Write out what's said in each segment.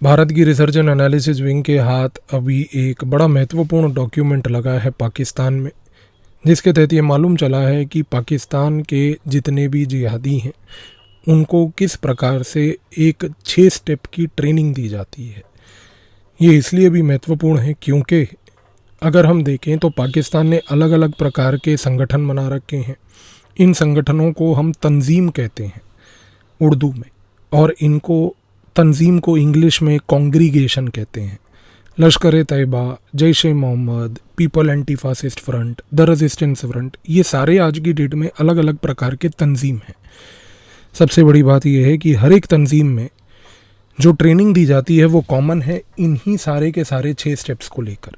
भारत की research and analysis wing के हाथ अभी एक बड़ा महत्वपूर्ण डॉक्यूमेंट लगा है पाकिस्तान में, जिसके तहत ये मालूम चला है कि पाकिस्तान के जितने भी जिहादी हैं उनको किस प्रकार से एक 6 स्टेप की ट्रेनिंग दी जाती है। ये इसलिए भी महत्वपूर्ण है क्योंकि अगर हम देखें तो पाकिस्तान ने अलग अलग प्रकार के संगठन बना रखे हैं। इन संगठनों को हम तंजीम कहते हैं उर्दू में, और इनको तंजीम को इंग्लिश में कॉन्ग्रीगेशन कहते हैं। Lashkar-e-Taiba, Jaish-e-Mohammed, people anti fascist front, the resistance front, ये सारे आज की डेट में अलग अलग प्रकार के तंजीम हैं। सबसे बड़ी बात यह है कि हर एक तंजीम में जो ट्रेनिंग दी जाती है वो कॉमन है इन्हीं सारे के सारे 6 स्टेप्स को लेकर।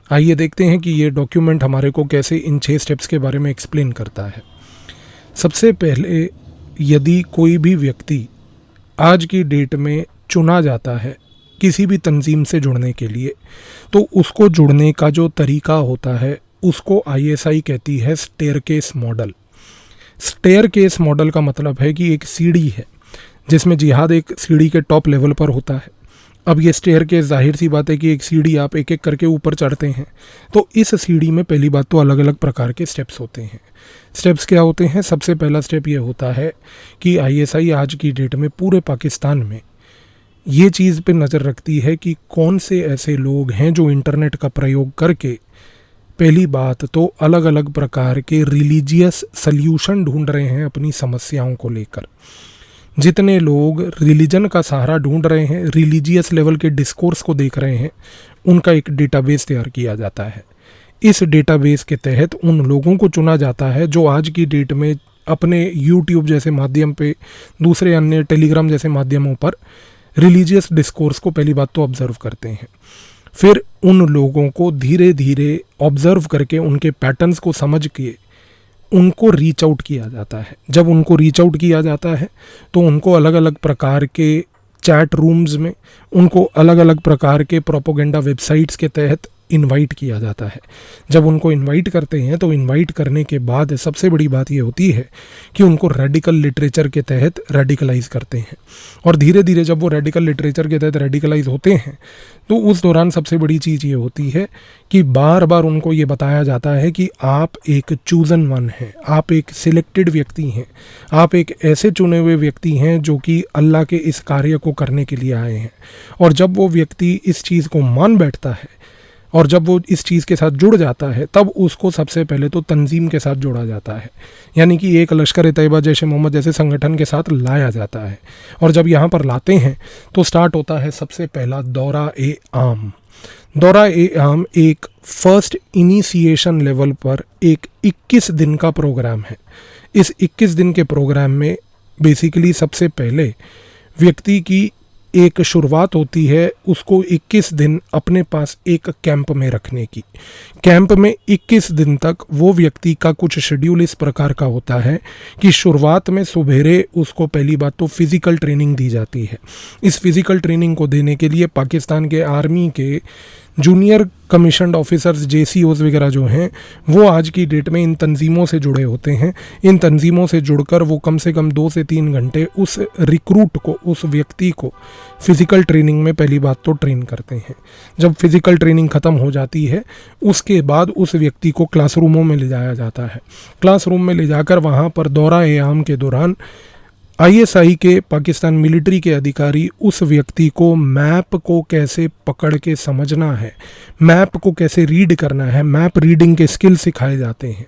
आइए देखते हैं कि ये डॉक्यूमेंट हमारे को कैसे इन 6 स्टेप्स के बारे में एक्सप्लेन करता है। सबसे पहले, यदि कोई भी व्यक्ति आज की डेट में चुना जाता है किसी भी तंजीम से जुड़ने के लिए, तो उसको जुड़ने का जो तरीका होता है उसको आईएसआई कहती है स्टेयरकेस मॉडल। स्टेयरकेस मॉडल का मतलब है कि एक सीढ़ी है जिसमें जिहाद एक सीढ़ी के टॉप लेवल पर होता है। अब ये स्टेयरकेस, जाहिर सी बात है कि एक सीढ़ी आप एक एक करके ऊपर चढ़ते हैं, तो इस सीढ़ी में पहली बात तो अलग अलग प्रकार के स्टेप्स होते हैं। स्टेप्स क्या होते हैं? सबसे पहला स्टेप ये होता है कि आईएसआई आज की डेट में पूरे पाकिस्तान में ये चीज़ पे नज़र रखती है कि कौन से ऐसे लोग हैं जो इंटरनेट का प्रयोग करके पहली बात तो अलग अलग प्रकार के रिलीजियस सल्यूशन ढूंढ रहे हैं अपनी समस्याओं को लेकर। जितने लोग रिलीजन का सहारा ढूंढ रहे हैं, रिलीजियस लेवल के डिस्कोर्स को देख रहे हैं, उनका एक डेटाबेस तैयार किया जाता है। इस डेटाबेस के तहत उन लोगों को चुना जाता है जो आज की डेट में अपने यूट्यूब जैसे माध्यम पे, दूसरे अन्य टेलीग्राम जैसे माध्यमों पर रिलीजियस डिस्कोर्स को पहली बात तो ऑब्जर्व करते हैं। फिर उन लोगों को धीरे धीरे ऑब्जर्व करके उनके पैटर्न्स को समझ के उनको रीच आउट किया जाता है। जब उनको रीच आउट किया जाता है तो उनको अलग अलग प्रकार के चैट रूम्स में, उनको अलग अलग प्रकार के प्रोपोगेंडा वेबसाइट्स के तहत इनवाइट किया जाता है। जब उनको इनवाइट करते हैं तो इनवाइट करने के बाद सबसे बड़ी बात ये होती है कि उनको रेडिकल लिटरेचर के तहत रेडिकलाइज करते हैं। और धीरे धीरे जब वो रेडिकल लिटरेचर के तहत रेडिकलाइज होते हैं तो उस दौरान सबसे बड़ी चीज़ ये होती है कि बार बार उनको ये बताया जाता है कि आप एक चूज़न वन हैं, आप एक सिलेक्टेड व्यक्ति हैं, आप एक ऐसे चुने हुए व्यक्ति हैं जो कि अल्लाह के इस कार्य को करने के लिए आए हैं। और जब वो व्यक्ति इस चीज़ को मान बैठता है और जब वो इस चीज़ के साथ जुड़ जाता है तब उसको सबसे पहले तो तंजीम के साथ जोड़ा जाता है, यानी कि एक लश्कर-ए-तैयबा, जैश-ए-मोहम्मद जैसे संगठन के साथ लाया जाता है। और जब यहाँ पर लाते हैं तो स्टार्ट होता है सबसे पहला दौरा-ए-आम। दौरा-ए-आम एक फर्स्ट इनिशिएशन लेवल पर एक 21 दिन का प्रोग्राम है। इस 21 दिन के प्रोग्राम में बेसिकली सबसे पहले व्यक्ति की एक शुरुआत होती है उसको 21 दिन अपने पास एक कैंप में रखने की। कैंप में 21 दिन तक वो व्यक्ति का कुछ शेड्यूल इस प्रकार का होता है कि शुरुआत में सुबेरे उसको पहली बात तो फिज़िकल ट्रेनिंग दी जाती है। इस फिज़िकल ट्रेनिंग को देने के लिए पाकिस्तान के आर्मी के जूनियर कमीशन्ड ऑफिसर्स, जेसीओज वगैरह जो हैं वो आज की डेट में इन तंजीमों से जुड़े होते हैं। इन तंजीमों से जुड़कर वो कम से कम 2 से 3 घंटे उस रिक्रूट को, उस व्यक्ति को फ़िज़िकल ट्रेनिंग में पहली बात तो ट्रेन करते हैं। जब फिज़िकल ट्रेनिंग ख़त्म हो जाती है उसके बाद उस व्यक्ति को क्लासरूमों में ले जाया जाता है। क्लासरूम में ले जाकर वहाँ पर दौरा-ए-आम के दौरान आईएसआई के, पाकिस्तान मिलिट्री के अधिकारी उस व्यक्ति को मैप को कैसे पकड़ के समझना है, मैप को कैसे रीड करना है, मैप रीडिंग के स्किल सिखाए जाते हैं।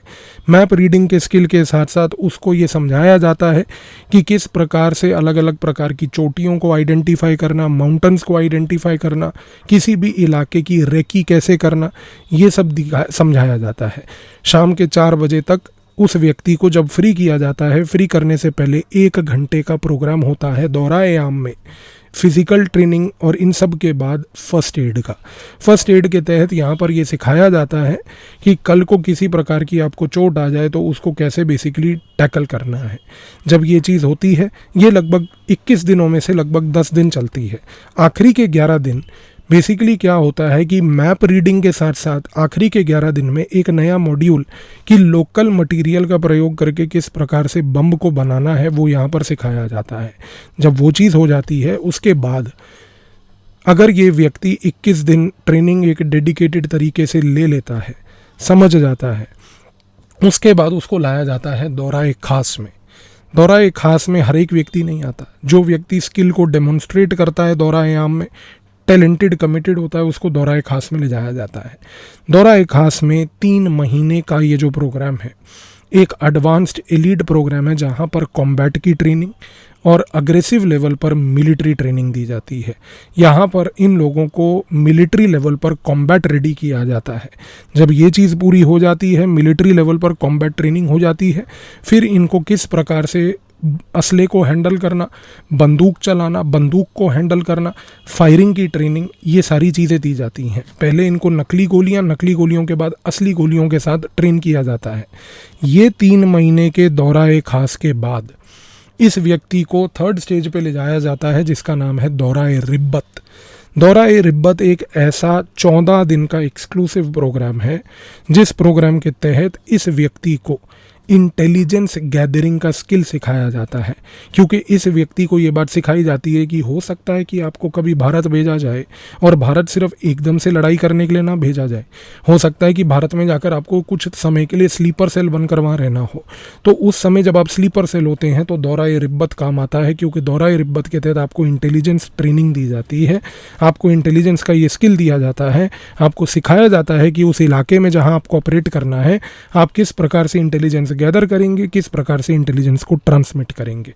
मैप रीडिंग के स्किल के साथ साथ उसको ये समझाया जाता है कि किस प्रकार से अलग अलग प्रकार की चोटियों को आइडेंटिफाई करना, माउंटेन्स को आइडेंटिफाई करना, किसी भी इलाके की रेकी कैसे करना, ये सब समझाया जाता है। शाम के 4 बजे तक उस व्यक्ति को जब फ्री किया जाता है, फ्री करने से पहले 1 घंटे का प्रोग्राम होता है दौरा-ए-आम में, फिज़िकल ट्रेनिंग और इन सब के बाद फ़र्स्ट एड का। फ़र्स्ट एड के तहत यहाँ पर ये सिखाया जाता है कि कल को किसी प्रकार की आपको चोट आ जाए तो उसको कैसे बेसिकली टैकल करना है। जब ये चीज़ होती है, ये लगभग 21 दिनों में से लगभग 10 दिन चलती है। आखिरी के 11 दिन बेसिकली क्या होता है कि मैप रीडिंग के साथ साथ आखिरी के 11 दिन में एक नया मॉड्यूल कि लोकल मटेरियल का प्रयोग करके किस प्रकार से बम को बनाना है वो यहाँ पर सिखाया जाता है। जब वो चीज़ हो जाती है उसके बाद अगर ये व्यक्ति 21 दिन ट्रेनिंग एक डेडिकेटेड तरीके से ले लेता है, समझ जाता है, उसके बाद उसको लाया जाता है दौरा-ए खास में। दौरा-ए खास में हर एक व्यक्ति नहीं आता। जो व्यक्ति स्किल को डेमोन्स्ट्रेट करता है दौरा-ए आम में, टैलेंटेड, कमिटेड होता है, उसको दौरा-ए खास में ले जाया जाता है। दौरा-ए खास में 3 महीने का ये जो प्रोग्राम है, एक एडवांस्ड एलीट प्रोग्राम है जहाँ पर कॉम्बैट की ट्रेनिंग और अग्रेसिव लेवल पर मिलिट्री ट्रेनिंग दी जाती है। यहाँ पर इन लोगों को मिलिट्री लेवल पर कॉम्बैट रेडी किया जाता है। जब ये चीज़ पूरी हो जाती है, मिलिट्री लेवल पर कॉम्बैट ट्रेनिंग हो जाती है, फिर इनको किस प्रकार से असले को हैंडल करना, बंदूक चलाना, बंदूक को हैंडल करना, फायरिंग की ट्रेनिंग, ये सारी चीज़ें दी जाती हैं। पहले इनको नकली गोलियों के बाद असली गोलियों के साथ ट्रेन किया जाता है। ये 3 महीने के दौरा-ए खास के बाद इस व्यक्ति को 3rd स्टेज पे ले जाया जाता है जिसका नाम है दौरा-ए रिब्बत। दौरा-ए रिब्बत एक ऐसा 14 दिन का एक्सक्लूसिव प्रोग्राम है जिस प्रोग्राम के तहत इस व्यक्ति को इंटेलिजेंस गैदरिंग का स्किल सिखाया जाता है। क्योंकि इस व्यक्ति को ये बात सिखाई जाती है कि हो सकता है कि आपको कभी भारत भेजा जाए और भारत सिर्फ एकदम से लड़ाई करने के लिए ना भेजा जाए। हो सकता है कि भारत में जाकर आपको कुछ समय के लिए स्लीपर सेल बनकर वहाँ रहना हो। तो उस समय जब आप स्लीपर सेल होते हैं तो दौरा-ए रिब्बत काम आता है, क्योंकि दौरा-ए रिब्बत के तहत आपको इंटेलिजेंस ट्रेनिंग दी जाती है। आपको इंटेलिजेंस का ये स्किल दिया जाता है, आपको सिखाया जाता है कि उस इलाके में जहाँ आपको ऑपरेट करना है आप किस प्रकार से इंटेलिजेंस गैदर करेंगे, किस प्रकार से इंटेलिजेंस को ट्रांसमिट करेंगे।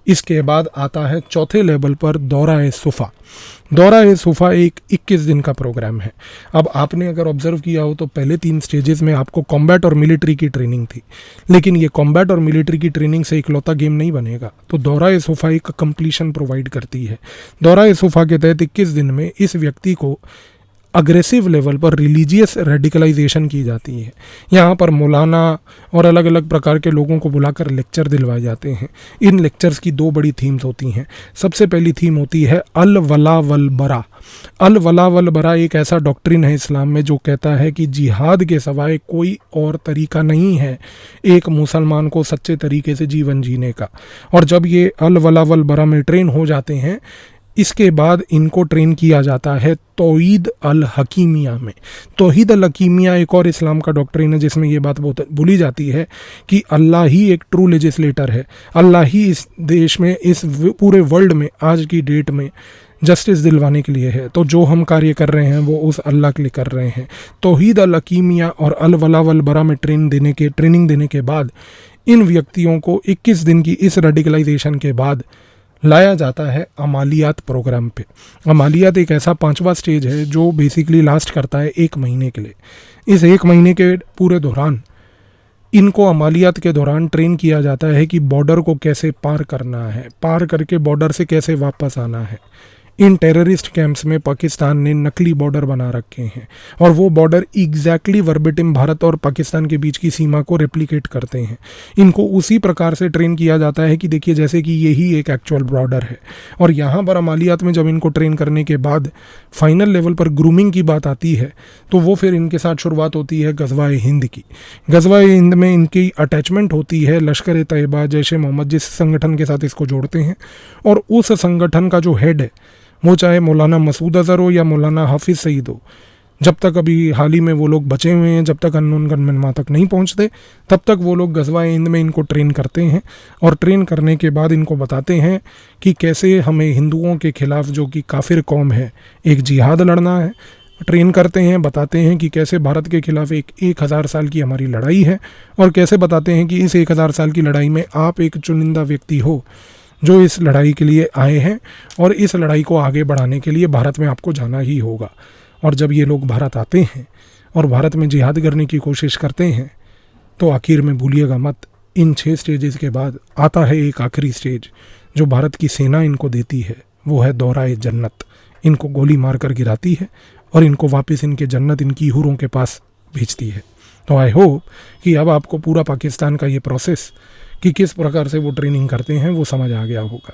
इसके बाद आता है 4थे लेवल पर दौरा-ए सुफा। दौरा-ए सुफा एक 21 दिन का प्रोग्राम है। अब आपने अगर ऑब्जर्व किया हो तो पहले 3 स्टेजेस में आपको कॉम्बैट और मिलिट्री की ट्रेनिंग थी, लेकिन ये कॉम्बैट और मिलिट्री की ट्रेनिंग से इकलौता गेम नहीं बनेगा। तो दौरा-ए सुफा एक कंप्लीशन प्रोवाइड करती है। दौरा-ए सुफा के तहत 21 दिन में इस व्यक्ति को अग्रेसिव लेवल पर रिलीजियस रेडिकलाइजेशन की जाती है। यहाँ पर मौलाना और अलग अलग प्रकार के लोगों को बुलाकर लेक्चर दिलवाए जाते हैं। इन लेक्चर्स की 2 बड़ी थीम्स होती हैं। सबसे पहली थीम होती है अल वला वल बरा। अल वला वल बरा एक ऐसा डॉक्ट्रिन है इस्लाम में जो कहता है कि जिहाद के सिवाय कोई और तरीका नहीं है एक मुसलमान को सच्चे तरीके से जीवन जीने का। और जब ये अल वला वल बरा में ट्रेन हो जाते हैं, इसके बाद इनको ट्रेन किया जाता है तौहीद अल हकीमिया में। तौहीद अल हकीमिया एक और इस्लाम का डॉक्ट्रिन है जिसमें ये बात बहुत भूली जाती है कि अल्लाह ही एक ट्रू लेजिस्लेटर है। अल्लाह ही इस देश में, इस पूरे वर्ल्ड में आज की डेट में जस्टिस दिलवाने के लिए है। तो जो हम कार्य कर रहे हैं वो उस अल्लाह के लिए कर रहे हैं। तौहीद अल हकीमिया और अल वला वल बरा में ट्रेनिंग देने के बाद इन व्यक्तियों को 21 दिन की इस रेडिकलाइजेशन के बाद लाया जाता है अमालियात प्रोग्राम पे। अमालियात एक ऐसा 5वां स्टेज है जो बेसिकली लास्ट करता है 1 महीने के लिए। इस 1 महीने के पूरे दौरान इनको अमालियात के दौरान ट्रेन किया जाता है कि बॉर्डर को कैसे पार करना है, पार करके बॉर्डर से कैसे वापस आना है। इन टेररिस्ट कैंप्स में पाकिस्तान ने नकली बॉर्डर बना रखे हैं और वो बॉर्डर एग्जैक्टली वर्बेटिम भारत और पाकिस्तान के बीच की सीमा को रेप्लिकेट करते हैं। इनको उसी प्रकार से ट्रेन किया जाता है कि देखिए जैसे कि यही एक एक्चुअल बॉर्डर है। और यहाँ पर अमालियात में जब इनको ट्रेन करने के बाद फाइनल लेवल पर ग्रूमिंग की बात आती है तो वो फिर इनके साथ शुरुआत होती है गज़वा-ए हिंद की। गज़वा-ए हिंद में इनकी अटैचमेंट होती है लश्कर-ए-तैयबा, जैश-ए-मोहम्मद जिस संगठन के साथ इसको जोड़ते हैं। और उस संगठन का जो हेड है वो चाहे मौलाना मसूद अज़हर हो या मौलाना हाफिज़ सईद हो, जब तक अभी हाल ही में वो लोग बचे हुए हैं, जब तक अननोन गनमैन वहाँ तक नहीं पहुँचते तब तक वो लोग गज़वा-ए हिंद में इनको ट्रेन करते हैं। और ट्रेन करने के बाद इनको बताते हैं कि कैसे हमें हिंदुओं के खिलाफ, जो कि काफिर कौम है, एक जिहाद लड़ना है। ट्रेन करते हैं, बताते हैं कि कैसे भारत के खिलाफ 1000 साल की हमारी लड़ाई है और कैसे बताते हैं कि इस 1000 साल की लड़ाई में आप एक चुनिंदा व्यक्ति हो जो इस लड़ाई के लिए आए हैं और इस लड़ाई को आगे बढ़ाने के लिए भारत में आपको जाना ही होगा। और जब ये लोग भारत आते हैं और भारत में जिहाद करने की कोशिश करते हैं तो आखिर में भूलिएगा मत, इन 6 स्टेजेस के बाद आता है एक आखिरी स्टेज जो भारत की सेना इनको देती है, वो है दौरा-ए जन्नत। इनको गोली मार कर गिराती है और इनको वापस इनके जन्नत, इनकी हूरों के पास भेजती है। तो आई होप कि अब आपको पूरा पाकिस्तान का ये प्रोसेस कि किस प्रकार से वो ट्रेनिंग करते हैं वो समझ आ गया होगा।